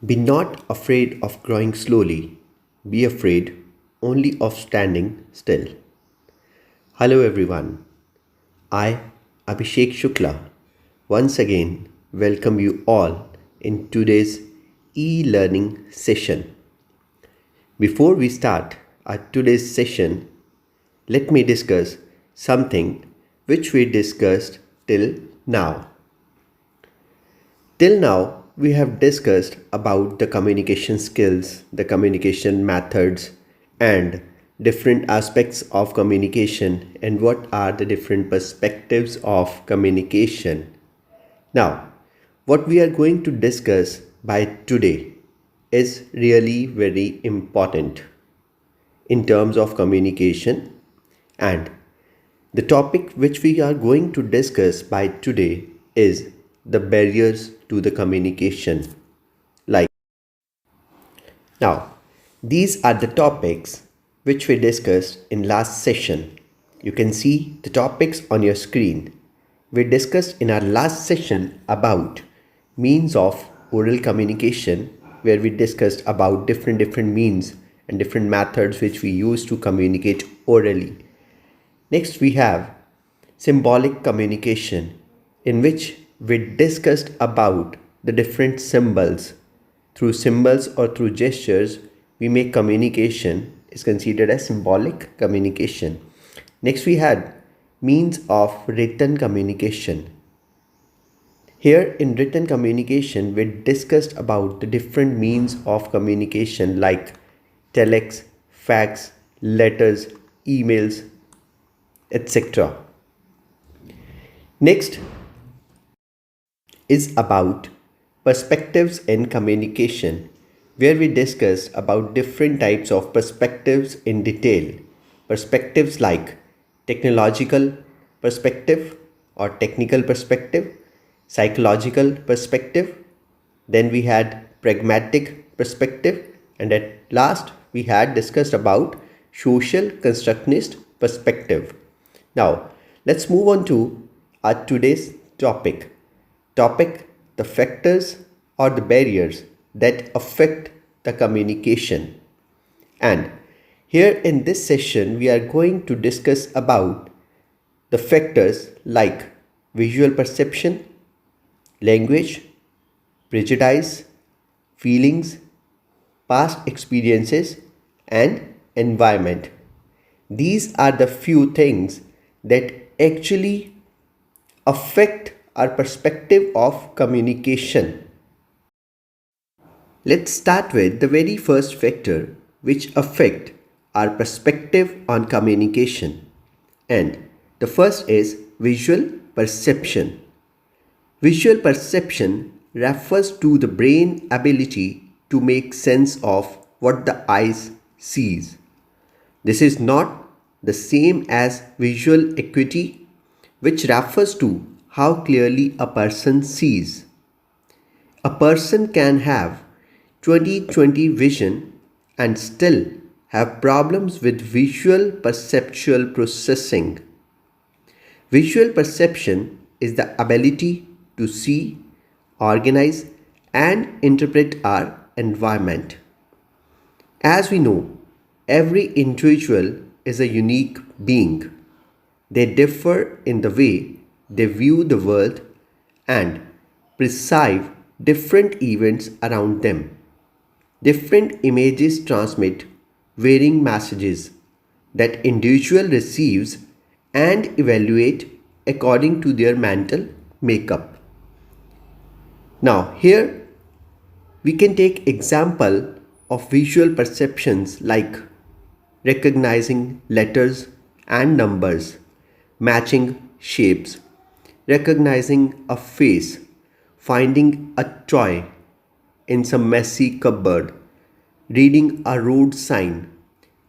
Be not afraid of growing slowly. Be afraid only of standing still. Hello everyone. I, Abhishek Shukla, once again welcome you all in today's e-learning session. Before we start our today's session, let me discuss something which we discussed till now. Till now, we have discussed about the communication skills, the communication methods, and different aspects of communication and what are the different perspectives of communication. Now, what we are going to discuss by today is really very important in terms of communication, and the topic which we are going to discuss by today is the barriers to the communication. Like now, these are the topics which we discussed in last session. You can see the topics on your screen. We discussed in our last session about means of oral communication, where we discussed about different means and different methods which we use to communicate orally. Next, we have symbolic communication, in which we discussed about the different symbols. Through symbols or through gestures, we make communication is considered as symbolic communication. Next, we had means of written communication. Here in written communication, we discussed about the different means of communication like telex, fax, letters, emails, etc. Next is about perspectives in communication, where we discussed about different types of perspectives in detail. Perspectives like technological perspective or technical perspective, psychological perspective, then we had pragmatic perspective, and at last we had discussed about social constructionist perspective. Now, let's move on to our today's topic. The factors or the barriers that affect the communication. And here in this session, we are going to discuss about the factors like visual perception, language, prejudice, feelings, past experiences, and environment. These are the few things that actually affect our perspective of communication. Let's start with the very first factor which affect our perspective on communication. And the first is visual perception. Visual perception refers to the brain ability to make sense of what the eyes sees. This is not the same as visual acuity, which refers to how clearly a person sees. A person can have 20/20 vision and still have problems with visual perceptual processing. Visual perception is the ability to see, organize, and interpret our environment. As we know, every individual is a unique being. They differ in the way they view the world and perceive different events around them. Different images transmit varying messages that individual receives and evaluate according to their mental makeup. Now here we can take example of visual perceptions like recognizing letters and numbers, matching shapes, recognizing a face, finding a toy in some messy cupboard, reading a road sign.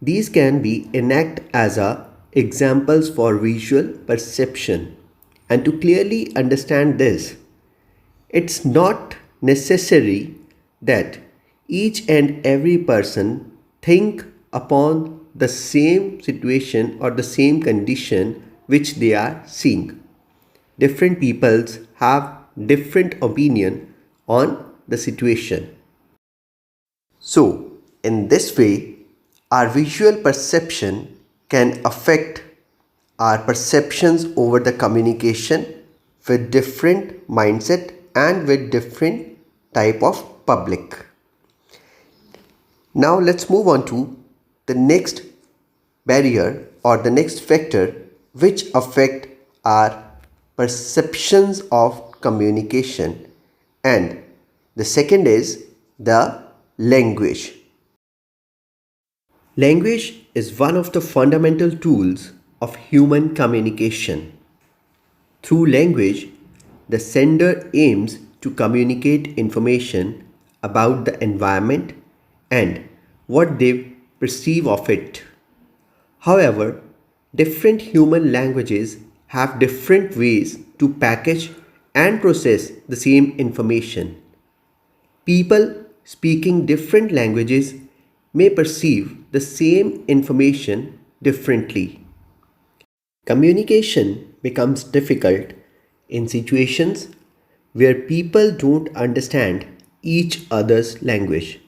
These can be enact as a examples for visual perception. And to clearly understand this, it's not necessary that each and every person think upon the same situation or the same condition which they are seeing. Different peoples have different opinion on the situation. So, in this way, our visual perception can affect our perceptions over the communication with different mindset and with different type of public. Now let's move on to the next barrier or the next factor which affect our perceptions of communication, and the second is the language. Language is one of the fundamental tools of human communication. Through language, the sender aims to communicate information about the environment and what they perceive of it. However, different human languages have different ways to package and process the same information. People speaking different languages may perceive the same information differently. Communication becomes difficult in situations where people don't understand each other's language.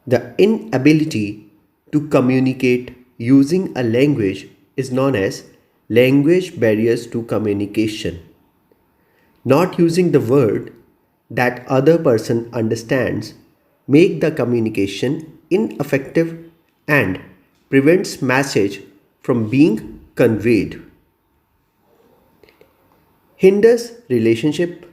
The inability to communicate using a language is known as language barriers to communication. Not using the word that other person understands make the communication ineffective and prevents message from being conveyed. Hinders relationship.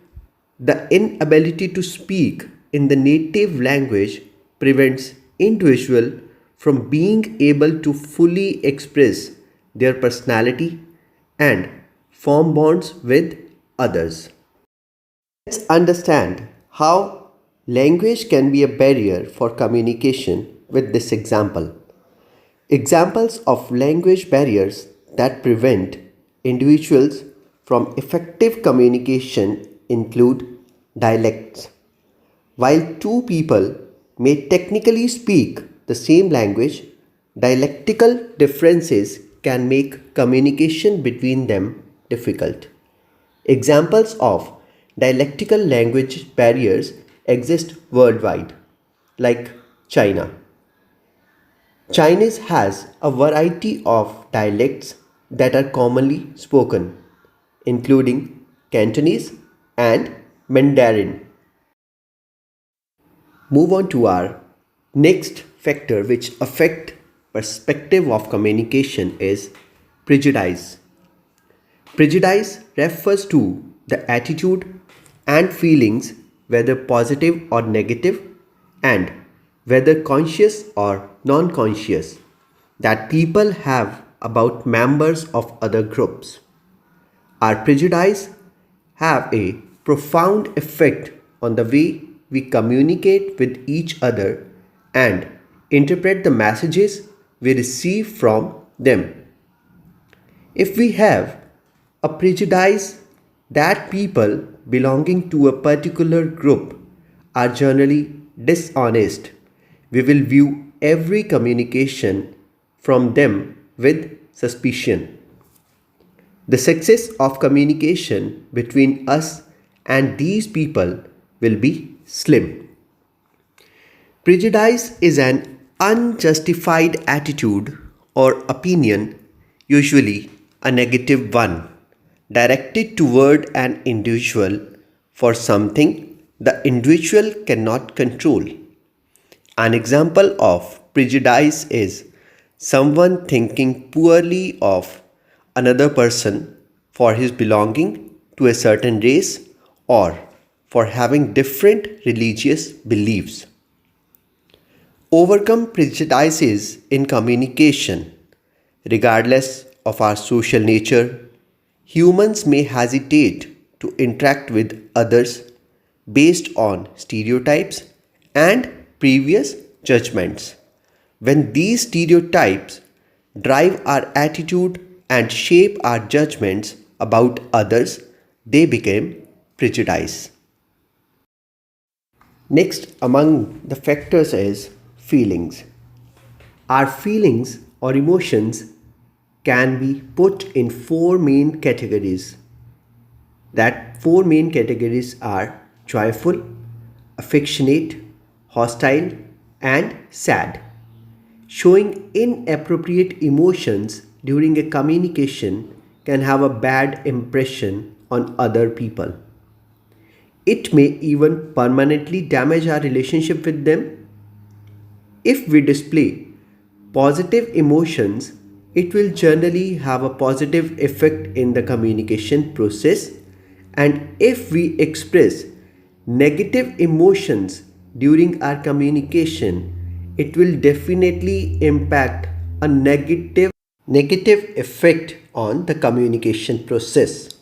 The inability to speak in the native language prevents individual from being able to fully express their personality and form bonds with others. Let's understand how language can be a barrier for communication with this example. Examples of language barriers that prevent individuals from effective communication include dialects. While two people may technically speak the same language, dialectical differences can make communication between them difficult. Examples of dialectical language barriers exist worldwide, like China. Chinese has a variety of dialects that are commonly spoken, including Cantonese and Mandarin. Move on to our next factor which affect perspective of communication is prejudice. Prejudice refers to the attitude and feelings, whether positive or negative, and whether conscious or non conscious, that people have about members of other groups. Our prejudice have a profound effect on the way we communicate with each other and interpret the messages we receive from them. If we have a prejudice that people belonging to a particular group are generally dishonest, we will view every communication from them with suspicion. The success of communication between us and these people will be slim. Prejudice is an unjustified attitude or opinion, usually a negative one, directed toward an individual for something the individual cannot control. An example of prejudice is someone thinking poorly of another person for his belonging to a certain race or for having different religious beliefs. Overcome prejudices in communication. Regardless of our social nature, humans may hesitate to interact with others based on stereotypes and previous judgments. When these stereotypes drive our attitude and shape our judgments about others, they become prejudice. Next among the factors is feelings. Our feelings or emotions can be put in four main categories. That four main categories are joyful, affectionate, hostile, and sad. Showing inappropriate emotions during a communication can have a bad impression on other people. It may even permanently damage our relationship with them. If we display positive emotions, it will generally have a positive effect in the communication process. And if we express negative emotions during our communication, it will definitely impact a negative effect on the communication process.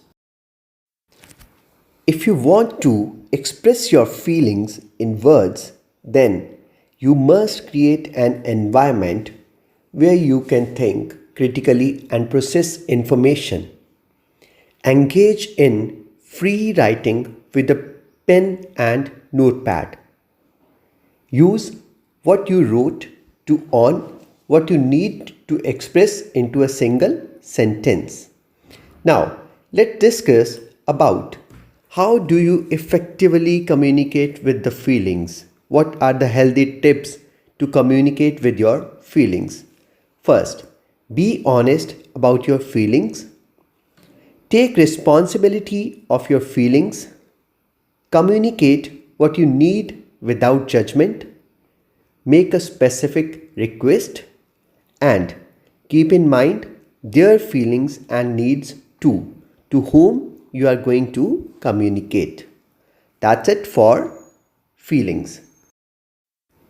If you want to express your feelings in words, then you must create an environment where you can think critically and process information. Engage in free writing with a pen and notepad. Use what you wrote to on what you need to express into a single sentence. Now, let's discuss about how do you effectively communicate with the feelings? What are the healthy tips to communicate with your feelings? First, be honest about your feelings. Take responsibility of your feelings. Communicate what you need without judgment. Make a specific request and keep in mind their feelings and needs too, to whom you are going to communicate. That's it for feelings.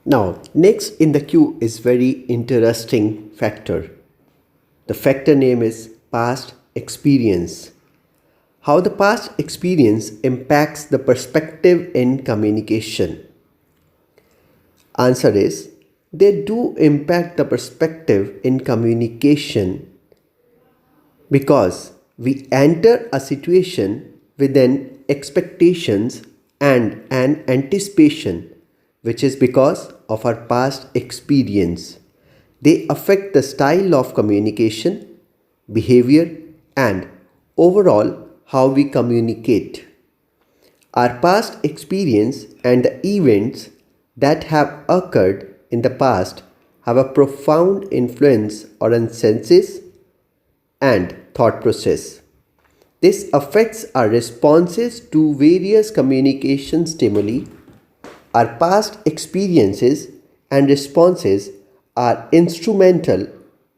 Now, next in the queue is very interesting factor. The factor name is past experience. How the past experience impacts the perspective in communication. Answer is they do impact the perspective in communication because we enter a situation with an expectations and an anticipation, which is because of our past experience. They affect the style of communication, behavior, and overall how we communicate. Our past experience and the events that have occurred in the past have a profound influence on our senses and thought process. This affects our responses to various communication stimuli. Our past experiences and responses are instrumental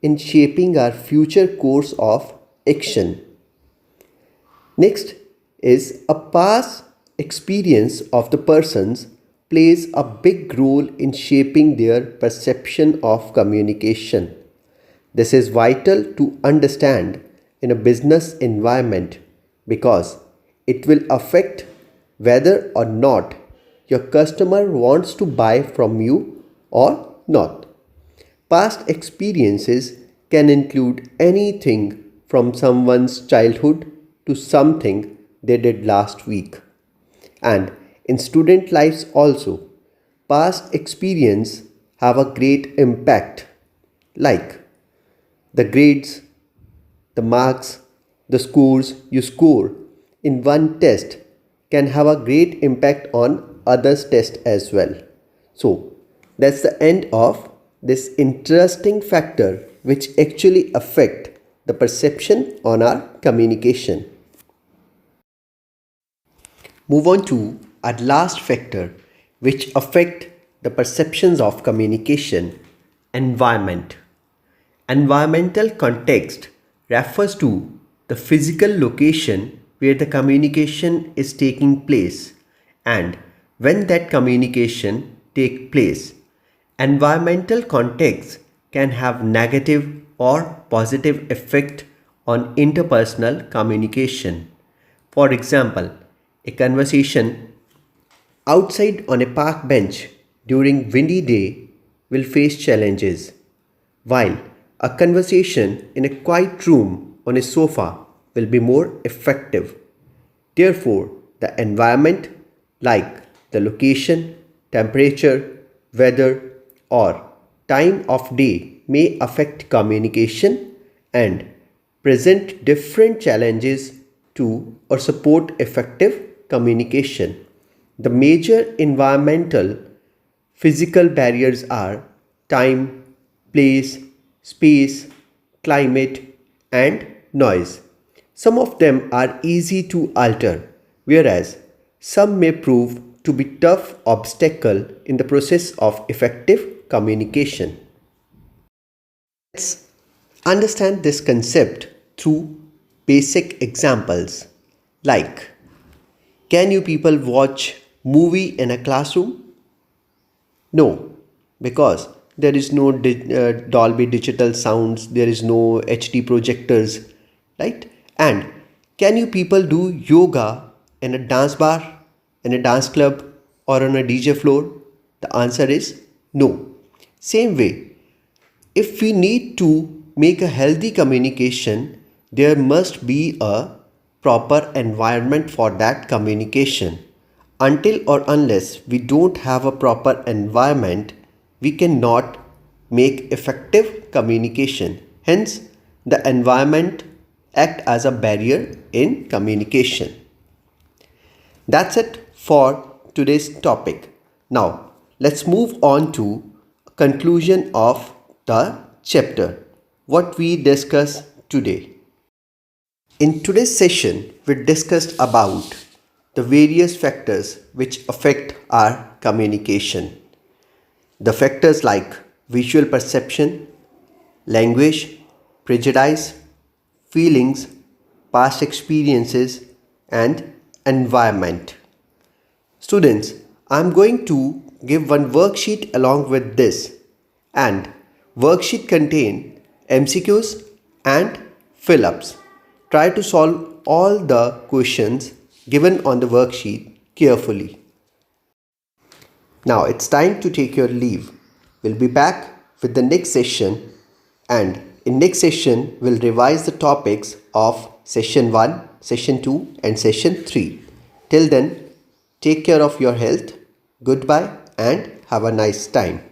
in shaping our future course of action. Next is a past experience of the person's plays a big role in shaping their perception of communication. This is vital to understand in a business environment because it will affect whether or not your customer wants to buy from you or not. Past experiences can include anything from someone's childhood to something they did last week. And in student lives also, past experience have a great impact like the grades, the marks, the scores you score in one test can have a great impact on others' test as well. So that's the end of this interesting factor which actually affect the perception on our communication. Move on to our last factor which affect the perceptions of communication, environment. Environmental context refers to the physical location where the communication is taking place and when that communication take place. Environmental context can have negative or positive effect on interpersonal communication. For example, a conversation outside on a park bench during windy day will face challenges, while a conversation in a quiet room on a sofa will be more effective. Therefore, the environment like the location, temperature, weather, or time of day may affect communication and present different challenges to or support effective communication. The major environmental Physical barriers are time, place, space, climate, and noise. Some of them are easy to alter, whereas some may prove to be tough obstacle in the process of effective communication. Let's understand this concept through basic examples like, can you people watch movie in a classroom? No, because there is no Dolby digital sounds, there is no HD projectors, right? And can you people do yoga in a dance bar, in a dance club, or on a DJ floor? The answer is no. Same way, if we need to make a healthy communication, there must be a proper environment for that communication. Until or unless we don't have a proper environment, we cannot make effective communication. Hence, the environment act as a barrier in communication. That's it for today's topic. Now, let's move on to conclusion of the chapter. What we discussed today. In today's session, we discussed about the various factors which affect our communication. The factors like visual perception, language, prejudice, feelings, past experiences, and environment. Students, I am going to give one worksheet along with this, and worksheet contain MCQs and fill-ups. Try to solve all the questions given on the worksheet carefully. Now it's time to take your leave. We'll be back with the next session, and in next session we'll revise the topics of session 1, session 2 and session 3. Till then, take care of your health. Goodbye and have a nice time.